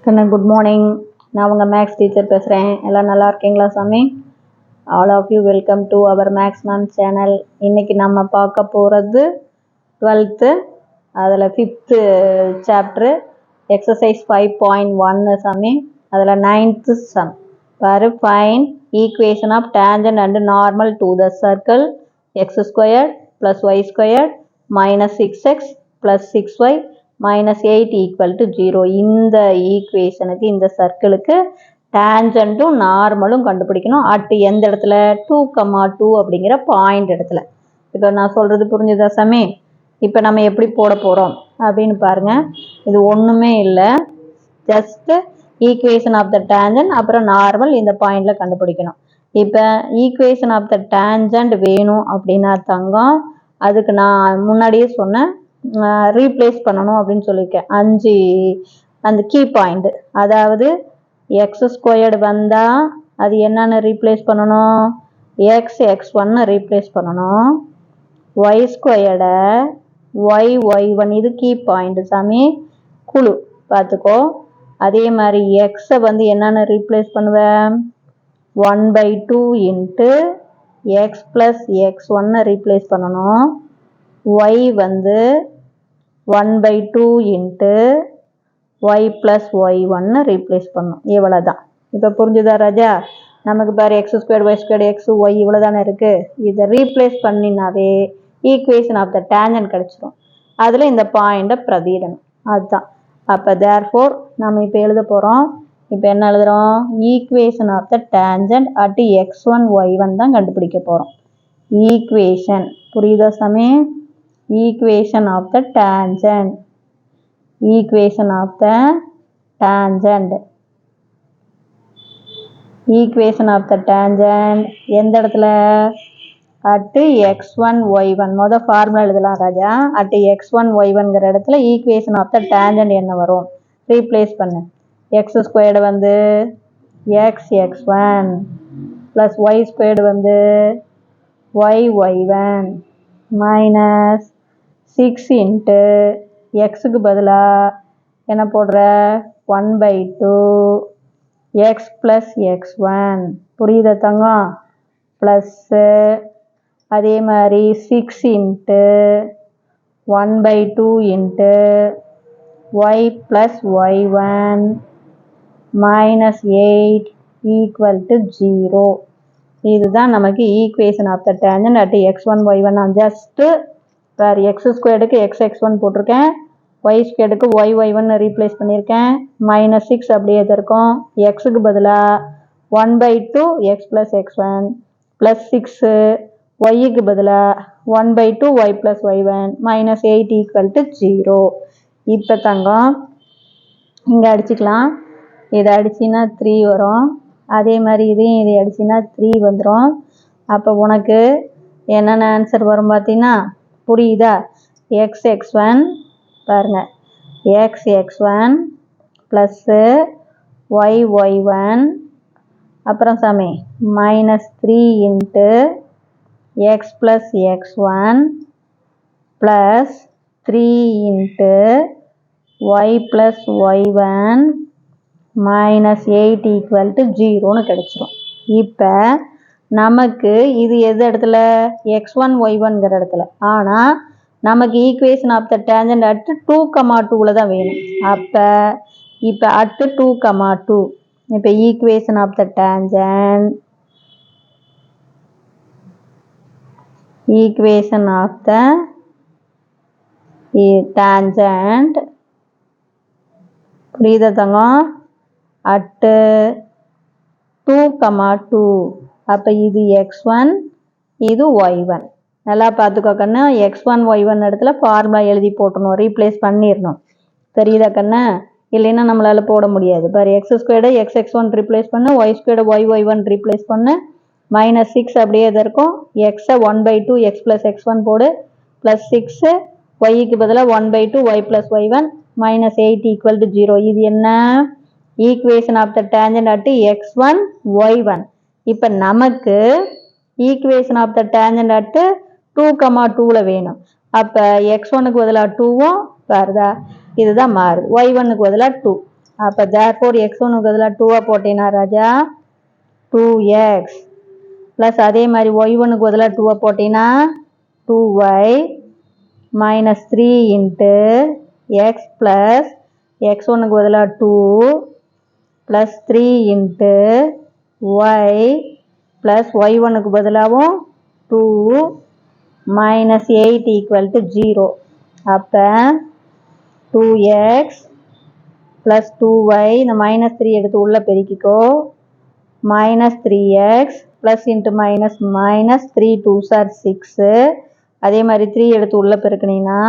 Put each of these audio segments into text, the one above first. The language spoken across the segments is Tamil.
கண்ணா குட் மார்னிங். நான் உங்கள் மேக்ஸ் டீச்சர் பேசுகிறேன். எல்லாம் நல்லா இருக்கீங்களா சாமி? All of you welcome to our maths ma'am channel. இன்றைக்கி நம்ம பார்க்க போகிறது 12th, அதில் 5th சாப்டரு எக்ஸசைஸ் 5.1 சாமி. அதில் 9th சம் பாரு. Find equation of tangent and normal to the circle x² + y² - 6x + 6y -8 = 0. இந்த ஈக்குவேஷனுக்கு, இந்த சர்க்கிளுக்கு டேஞ்சன்ட்டும் நார்மலும் கண்டுபிடிக்கணும். அட் எந்த இடத்துல? 2,2 அப்படிங்கிற பாயிண்ட் இடத்துல. இப்போ நான் சொல்கிறது புரிஞ்சுதா சாமி? இப்போ நம்ம எப்படி போட போகிறோம் அப்படின்னு பாருங்கள். இது ஒன்றுமே இல்லை, just equation of the tangent அப்புறம் நார்மல் இந்த பாயிண்டில் கண்டுபிடிக்கணும். இப்போ ஈக்குவேஷன் ஆஃப் த டேஞ்சன்ட் வேணும் அப்படின்னா தங்கம், அதுக்கு நான் முன்னாடியே சொன்னேன், ரீப்ளேஸ் பண்ணணும் அப்படின்னு சொல்லியிருக்கேன். 5 அந்த கீ பாயிண்ட். அதாவது x² வந்தால் அது என்னென்னு ரீப்ளேஸ் பண்ணணும்? x1 ரீப்ளேஸ் பண்ணணும். y² y1 இது கீ பாயிண்ட் சாமி, குழு பார்த்துக்கோ. அதே மாதிரி எக்ஸை வந்து என்னென்னு ரீப்ளேஸ் பண்ணுவேன்? 1/2 × x + x1 ரீப்ளேஸ் பண்ணணும். y வந்து 1/2 × y + y1 ரீப்ளேஸ் பண்ணணும். இவ்வளோதான். இப்போ புரிஞ்சுதா ராஜா? நமக்கு பாரு x² y² x y இவ்வளோ தானே இருக்குது. இதை ரீப்ளேஸ் பண்ணினாவே ஈக்குவேஷன் ஆஃப் த டேஞ்சன்ட் கிடச்சிரும். அதில் இந்த பாயிண்டை பிரதியிடணும். அதுதான். அப்போ தேர்ஃபோர் நம்ம இப்போ எழுத போகிறோம். இப்போ என்ன எழுதுகிறோம்? Equation of the tangent at x1 y1 தான் கண்டுபிடிக்க போகிறோம். ஈக்குவேஷன் புரியுதா சாமி? Equation of the tangent, equation of the tangent, equation of the tangent எந்த இடத்துல? At x1 y1. மொதல் ஃபார்முலா எழுதலாம் ராஜா. அட் x1 y1ங்கிற இடத்துல ஈக்குவேஷன் ஆஃப் த டேஞ்சன்ட் என்ன வரும்? ரீப்ளேஸ் பண்ணு. x² வந்து x1 + y² வந்து y1 -6 × xக்கு பதிலாக என்ன போடுற? 1/2 x + x1. புரியுதா தங்கம்? ப்ளஸ்ஸு அதே மாதிரி 6 × 1/2 × y + y1 -8 = 0. இதுதான் நமக்கு equation of the tangent at x1 y1. நான் ஜஸ்ட்டு வேறு x²க்கு x1 போட்டிருக்கேன், y²க்கு y1 ரீப்ளேஸ் பண்ணியிருக்கேன். -6 அப்படியே இருக்கும். எக்ஸுக்கு பதிலாக 1/2 x + x1 +6, yக்கு பதிலாக 1/2 y + y1 -8 = 0. இப்போ தங்கம் இங்கே அடிச்சுக்கலாம். இதை அடிச்சின்னா 3 வரும். அதே மாதிரி இதையும் இதை அடிச்சின்னா 3 வந்துடும். அப்போ உனக்கு என்னென்ன ஆன்சர் வரும் பார்த்தீங்கன்னா புரியுதா? x1 பாருங்கள், x1 ப்ளஸ்ஸு y1 அப்புறம் சாமி -3 × x + x1 plus 3 × y + y1 -8 = 0ன்னு கிடச்சிரும். இப்போ நமக்கு இது எது இடத்துல? x1 y1ங்கிற இடத்துல. ஆனால் நமக்கு equation of the tangent at 2,2 தான் வேணும். அப்போ இப்போ அட் 2,2 இப்போ equation of the tangent, equation of the tangent புரியுதா தங்கம்? அட்டு 2,2. அப்போ இது x1 இது y1. நல்லா பார்த்துக்கோ கண்ணு. x1 y1 இடத்துல ஃபார்முலா எழுதி போட்டணும், ரீப்ளேஸ் பண்ணிடணும். தெரியுதா கண்ணு? இல்லைன்னா நம்மளால் போட முடியாது. பாரு x² x1 ரீப்ளேஸ் பண்ணு, y² y1 ரீப்ளேஸ் பண்ணு. -6 அப்படியே தான் இருக்கும். எக்ஸை 1/2 x + x1 போடு, +6 yக்கு பதிலாக 1/2 y + y1 -8 = 0. இது என்ன? Equation of the tangent at x1 y1. இப்போ நமக்கு equation of the tangent at 2,2 வேணும். அப்போ x1க்கு பதிலாக 2வும் வருதா? இதுதான் மாறுது. y1க்கு பதிலாக 2. அப்போ therefore x1க்கு பதிலாக 2 போட்டீங்கன்னா ராஜா 2x ப்ளஸ் அதே மாதிரி y1க்கு பதிலாக 2 போட்டீங்கன்னா 2y minus 3 into x plus x1க்கு பதிலாக 2 ப்ளஸ் 3 இன்ட்டு ஒய் ப்ளஸ் y1க்கு பதிலாகவும் 2 மைனஸ் 8 ஈக்குவல் டு 0. அப்போ 2x ப்ளஸ் 2y இந்த மைனஸ் 3 எடுத்து உள்ளே பெருக்கிக்கோ minus 3x plus into minus minus 3 2s are 6 அதே மாதிரி 3 எடுத்து உள்ளே பெருக்கினீங்கன்னா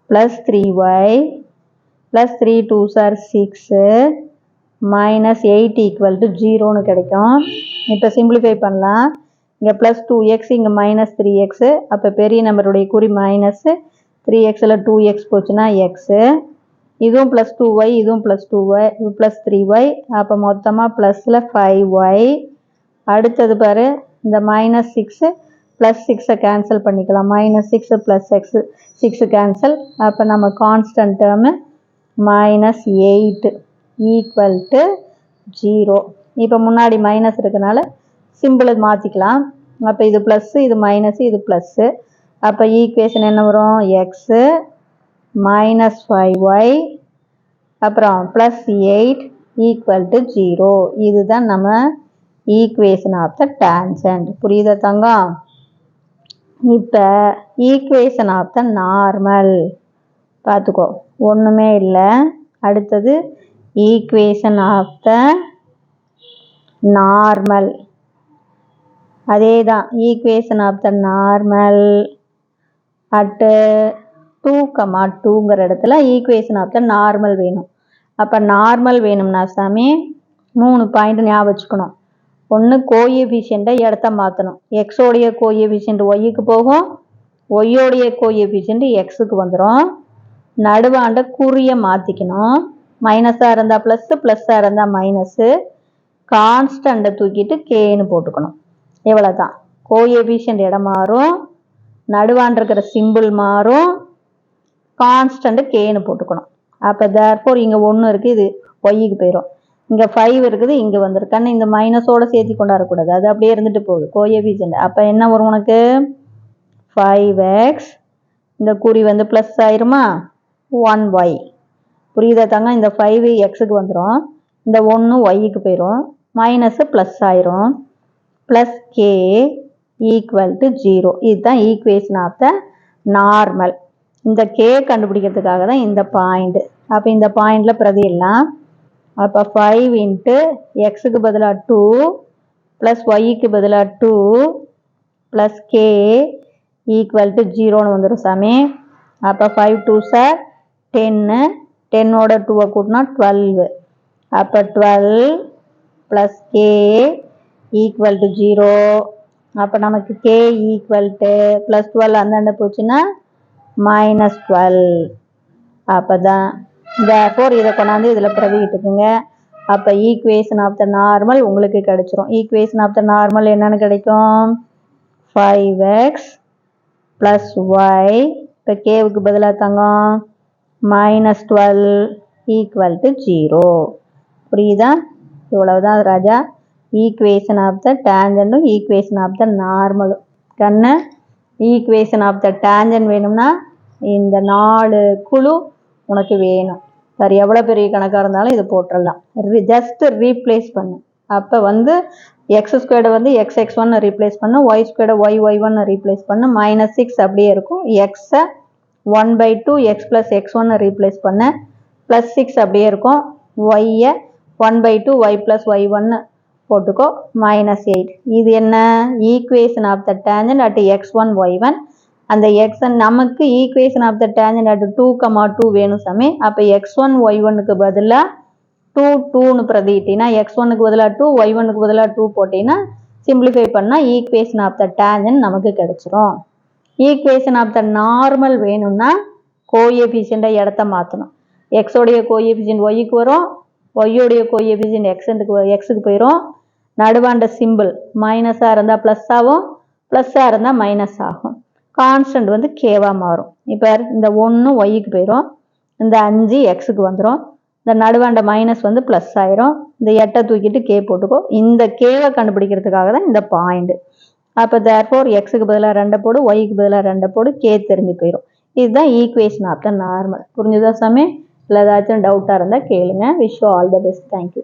plus 3y plus 3 2s are 6 minus 8 equal to 0ன்னு கிடைக்கும். இப்போ சிம்பிளிஃபை பண்ணலாம். இங்கே ப்ளஸ் 2x இங்கே மைனஸ் 3x அப்போ பெரிய நம்பருடைய குறி மைனஸ் 3xல் 2x போச்சுன்னா எக்ஸு இதுவும் ப்ளஸ் 2y இதுவும் ப்ளஸ் 2y ப்ளஸ் 3y அப்போ மொத்தமாக ப்ளஸில் 5y அடுத்தது பாரு இந்த மைனஸ் 6 ப்ளஸ் 6 கேன்சல் பண்ணிக்கலாம் மைனஸ் 6 ப்ளஸ் 6 கேன்சல் அப்போ நம்ம constant term minus 8 equal to 0. இப்போ முன்னாடி மைனஸ் இருக்கனால சிம்பிளை மாற்றிக்கலாம். அப்போ இது ப்ளஸ்ஸு இது மைனஸு இது ப்ளஸ்ஸு அப்போ ஈக்குவேஷன் என்ன வரும் எக்ஸு மைனஸ் 5y அப்புறம் ப்ளஸ் 8 ஈக்குவல் டு 0. இதுதான் நம்ம ஈக்குவேஷன் ஆஃப் த டேன்ஜென்ட். புரியுதா தங்கம்? இப்போ ஈக்குவேஷன் ஆஃப் த நார்மல் பார்த்துக்கோ ஒன்றுமே இல்லை. அடுத்தது ஈக்குவேஷன் ஆஃப் த நார்மல் அதே தான் equation of the normal at 2,2ங்கிற இடத்துல ஈக்குவேஷன் ஆஃப் த நார்மல் வேணும். அப்போ நார்மல் வேணும்னா சாமி 3 பாயிண்ட் ஞாபகம் வச்சுக்கணும். ஒன்று கோஎஃபிஷியண்ட்டை இடத்த மாற்றணும். எக்ஸோடைய கோஎஃபிஷியன்ட் ஒய்க்கு போகும் ஒய்யோடைய கோஎஃபிஷியன்ட் எக்ஸுக்கு வந்துடும். நடுவாண்ட குறியை மாற்றிக்கணும். மைனஸாக இருந்தால் ப்ளஸ்ஸு ப்ளஸ்ஸாக இருந்தால் மைனஸு கான்ஸ்டண்ட்டை தூக்கிட்டு கேன்னு போட்டுக்கணும். இவ்வளோ தான். கோஎஃபிஷியன்ட் இடம் மாறும் நடுவான் இருக்கிற சிம்பிள் மாறும் கான்ஸ்டன்ட் கேன்னு போட்டுக்கணும். அப்போ therefore இங்கே 1 இருக்குது இது ஒய்க்கு போயிடும். இங்கே 5 இருக்குது இங்கே வந்துருக்கான்னு இந்த மைனஸோட சேர்த்து கொண்டாடக்கூடாது. அது அப்படியே இருந்துட்டு போகுது கோஎஃபிஷியன்ட். அப்போ என்ன வரும் உனக்கு 5x இந்த குறி வந்து ப்ளஸ் ஆயிருமா 1y. புரியுதா தாங்க? இந்த 5 எக்ஸுக்கு வந்துடும் இந்த 1 ஒய்க்கு போயிடும் மைனஸு ப்ளஸ் ஆயிரும் ப்ளஸ் கே ஈக்குவல் டு 0. இதுதான் ஈக்குவேஷன் ஆஃப் த நார்மல். இந்த கே கண்டுபிடிக்கிறதுக்காக தான் இந்த பாயிண்ட். அப்போ இந்த பாயிண்டில் பிரதியிடலாம். அப்போ 5 இன்ட்டு எக்ஸுக்கு பதிலாக 2 ப்ளஸ் ஒய்க்கு பதிலாக 2 ப்ளஸ் கே ஈக்குவல் டு 0ன்னு வந்துடும் சாமி. அப்போ 5 2s are 10 10ஓட 2 கூட்டினா 12 அப்போ 12 ப்ளஸ் கே ஈக்குவல் டு 0. அப்போ நமக்கு கே ஈக்குவல் டு ப்ளஸ் 12 அந்தாண்ட போச்சுன்னா மைனஸ் 12. அப்போ தான் therefore இதை கொண்டாந்து இதில் பிரதிக்கிட்டுக்குங்க. அப்போ ஈக்குவேஷன் ஆஃப் த நார்மல் உங்களுக்கு கிடைச்சிரும். ஈக்குவேஷன் ஆஃப் த நார்மல் என்னன்னு கிடைக்கும் 5x ப்ளஸ் ஒய் இப்போ கேவுக்கு பதிலாக தங்கம் மைனஸ் 12 ஈக்குவல் டு 0. புரியுதா? இவ்வளவுதான் ராஜா. ஈக்குவேஷன் ஆஃப் த டேஞ்சன்ட்டும் ஈக்குவேஷன் ஆஃப் த நார்மலும். கண்ணு ஈக்குவேஷன் ஆஃப் த டேஞ்சன்ட் வேணும்னா இந்த 4 குழு உனக்கு வேணும். சரி எவ்வளோ பெரிய கணக்காக இருந்தாலும் இது போட்டுடலாம். ஜஸ்ட் ரீப்ளேஸ் பண்ணு. அப்போ வந்து எக்ஸ் ஸ்கொயர்டை வந்து x1 ரீப்ளேஸ் பண்ணு ஒய் ஸ்கொயர்டை y1 ரீப்ளேஸ் பண்ணு மைனஸ் 6 அப்படியே இருக்கும். எக்ஸை 1/2 x ப்ளஸ் x1 ரீப்ளேஸ் பண்ணு ப்ளஸ் 6 அப்படியே இருக்கும். ஒய்யை 1/2 y ப்ளஸ் y1 போட்டுக்கோ மைனஸ் 8. இது என்ன equation of the tangent at x1 y1. அந்த எக்ஸன் நமக்கு equation of the tangent at 2,2 வேணும் சாமி. அப்போ x1 y1க்கு பதிலாக 2 2ன்னு பிரதிட்டினா x1க்கு பதிலாக 2 y1க்கு பதிலாக 2 போட்டிங்கன்னா சிம்பிளிஃபை பண்ணால் ஈக்குவேஷன் ஆஃப் த டேஞ்சன்ட் நமக்கு கிடைச்சிரும். ஈக்குவேஷன் ஆஃப் த நார்மல் வேணும்னா கோஎஃபிஷியண்ட்டை இடத்த மாற்றணும். எக்ஸோடைய கோஎஃபிஷியன்ட் ஒய்க்கு வரும் ஒய்யோடைய கோஎஃபிஷியன்ட் எக்ஸுக்கு போயிடும். நடுவாண்ட சிம்பிள் மைனஸாக இருந்தால் ப்ளஸ் ஆகும் ப்ளஸ்ஸாக இருந்தால் மைனஸ் ஆகும். கான்ஸ்டன்ட் வந்து கேவாக மாறும். இப்போ இந்த 1 ஒய்க்கு போயிடும் இந்த 5 எக்ஸுக்கு வந்துடும் இந்த நடுவாண்ட மைனஸ் வந்து ப்ளஸ் ஆயிரும். இந்த எட்டை தூக்கிட்டு கே போட்டுக்கோ. இந்த கேவை கண்டுபிடிக்கிறதுக்காக தான் இந்த பாயிண்ட். அப்போ தேர்ஃபோர் எக்ஸுக்கு பதிலாக 2 போடு, ஒய்க்கு பதிலாக 2 போடு, கே தெரிஞ்சு போயிடும். இதுதான் ஈக்குவேஷன் ஆஃப் த நார்மல். புரிஞ்சுதா சாமி? இல்லை ஏதாச்சும் டவுட்டாக இருந்தால் கேளுங்க. Wish you all the best. Thank you.